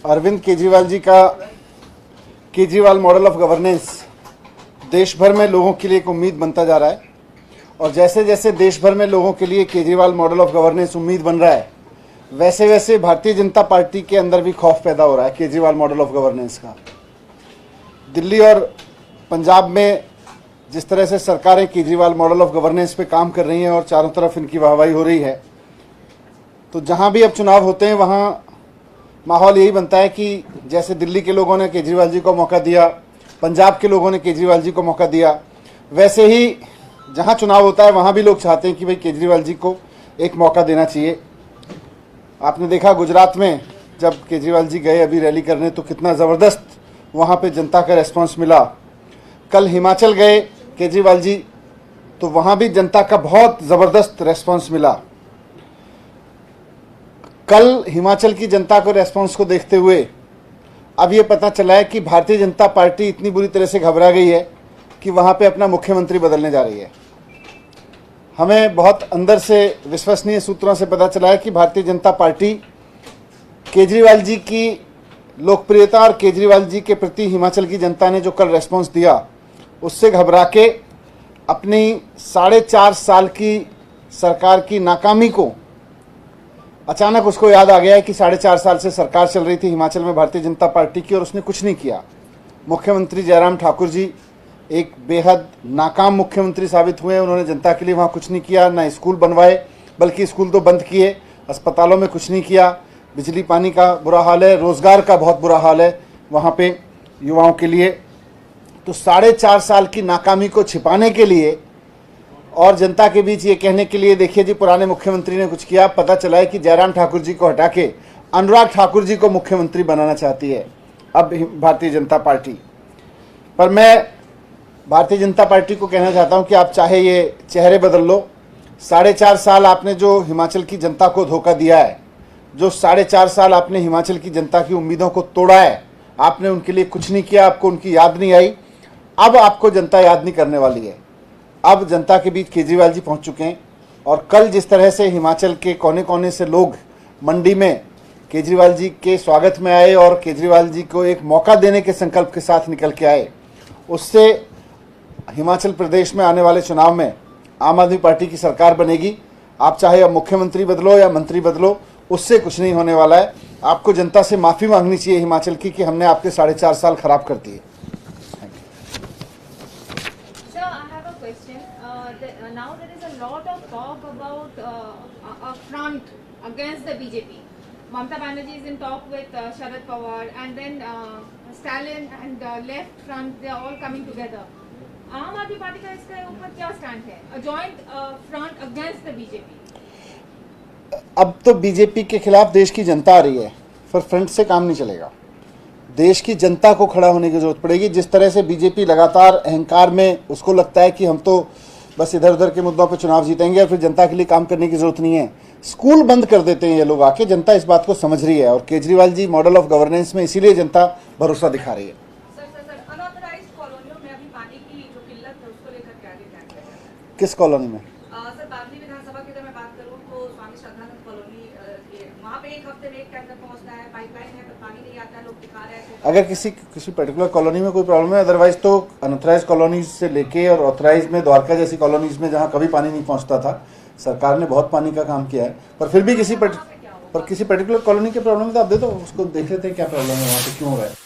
अरविंद केजरीवाल जी का Kejriwal model of governance देश भर में लोगों के लिए एक उम्मीद बनता जा रहा है। और जैसे जैसे देश भर में लोगों के लिए केजरीवाल मॉडल ऑफ गवर्नेंस उम्मीद बन रहा है, वैसे वैसे भारतीय जनता पार्टी के अंदर भी खौफ पैदा हो रहा है केजरीवाल मॉडल ऑफ गवर्नेंस का। दिल्ली और पंजाब में जिस तरह से सरकारें केजरीवाल मॉडल ऑफ गवर्नेंस पे काम कर रही हैं और चारों तरफ इनकी वाहवाही हो रही है, तो जहां भी अब चुनाव होते हैं वहां माहौल यही बनता है कि जैसे दिल्ली के लोगों ने केजरीवाल जी को मौका दिया, पंजाब के लोगों ने केजरीवाल जी को मौका दिया, वैसे ही जहां चुनाव होता है वहां भी लोग चाहते हैं कि भाई केजरीवाल जी को एक मौका देना चाहिए। आपने देखा गुजरात में जब केजरीवाल जी गए अभी रैली करने, तो कितना ज़बरदस्त वहां पे जनता का रेस्पॉन्स मिला। कल हिमाचल गए केजरीवाल जी, तो वहां भी जनता का बहुत ज़बरदस्त रेस्पॉन्स मिला। कल हिमाचल की जनता को रेस्पॉन्स को देखते हुए अब ये पता चला है कि भारतीय जनता पार्टी इतनी बुरी तरह से घबरा गई है कि वहाँ पे अपना मुख्यमंत्री बदलने जा रही है। हमें बहुत अंदर से विश्वसनीय सूत्रों से पता चला है कि भारतीय जनता पार्टी केजरीवाल जी की लोकप्रियता और केजरीवाल जी के प्रति हिमाचल की जनता ने जो कल रेस्पॉन्स दिया, उससे घबरा के अपनी 4.5 साल की सरकार की नाकामी को अचानक उसको याद आ गया है कि 4.5 साल से सरकार चल रही थी हिमाचल में भारतीय जनता पार्टी की और उसने कुछ नहीं किया। मुख्यमंत्री जयराम ठाकुर जी एक बेहद नाकाम मुख्यमंत्री साबित हुए। उन्होंने जनता के लिए वहाँ कुछ नहीं किया, ना स्कूल बनवाए, बल्कि स्कूल तो बंद किए, अस्पतालों में कुछ नहीं किया, बिजली पानी का बुरा हाल है, रोज़गार का बहुत बुरा हाल है वहाँ पे युवाओं के लिए। तो 4.5 साल की नाकामी को छिपाने के लिए और जनता के बीच ये कहने के लिए, देखिए जी पुराने मुख्यमंत्री ने कुछ किया, पता चला है कि जयराम ठाकुर जी को हटा के अनुराग ठाकुर जी को मुख्यमंत्री बनाना चाहती है अब भारतीय जनता पार्टी। पर मैं भारतीय जनता पार्टी को कहना चाहता हूं कि आप चाहे ये चेहरे बदल लो, 4.5 साल आपने जो हिमाचल की जनता को धोखा दिया है, जो 4.5 साल आपने हिमाचल की जनता की उम्मीदों को तोड़ा है, आपने उनके लिए कुछ नहीं किया, आपको उनकी याद नहीं आई। अब आपको जनता याद नहीं करने वाली है। अब जनता के बीच केजरीवाल जी पहुंच चुके हैं और कल जिस तरह से हिमाचल के कोने कोने से लोग मंडी में केजरीवाल जी के स्वागत में आए और केजरीवाल जी को एक मौका देने के संकल्प के साथ निकल के आए, उससे हिमाचल प्रदेश में आने वाले चुनाव में आम आदमी पार्टी की सरकार बनेगी। आप चाहे अब मुख्यमंत्री बदलो या मंत्री बदलो, उससे कुछ नहीं होने वाला है। आपको जनता से माफ़ी मांगनी चाहिए हिमाचल की कि हमने आपके 4.5 साल खराब कर दिए। Now there is a lot of talk about a front against the BJP. Mamata Banerjee is in talk with Sharad Pawar, and then Stalin and left front, they are all coming together. आम आदमी party का इसके ऊपर क्या stand है? A joint front against the BJP. अब तो BJP के खिलाफ देश की जनता आ रही है, पर फ्रंट से काम नहीं चलेगा। देश की जनता को खड़ा होने की जरूरत पड़ेगी। जिस तरह से बीजेपी लगातार अहंकार में उसको लगता है कि हम तो बस इधर उधर के मुद्दों पर चुनाव जीतेंगे और फिर जनता के लिए काम करने की जरूरत नहीं है, स्कूल बंद कर देते हैं ये लोग आके। जनता इस बात को समझ रही है और Kejriwal ji model of governance में इसीलिए जनता भरोसा दिखा रही है। अनऑथराइज्ड कॉलोनियों में अभी पानी की जो किल्लत है उसको लेकर क्या है? किस कॉलोनी में? सर, बागली विधानसभा की अगर मैं बात करूं तो स्वामी श्रद्धानंद कॉलोनी, वहाँ पे एक हफ्ते में एक टैंकर पहुँचता है, पाइपलाइन है पर पानी नहीं आता, लोग दिखा रहे हैं। अगर किसी पर्टिकुलर कॉलोनी में कोई प्रॉब्लम है, अदरवाइज तो अनऑथराइज कॉलोनीज से लेके और ऑथराइज में द्वारका जैसी कॉलोनीज में जहाँ कभी पानी नहीं पहुँचता था, सरकार ने बहुत पानी का काम किया है। पर फिर भी किसी पर्टिकुलर कॉलोनी के प्रॉब्लम तो आप दे दो, उसको देख लेते हैं क्या प्रॉब्लम है वहाँ पे, क्यों हो रहा है।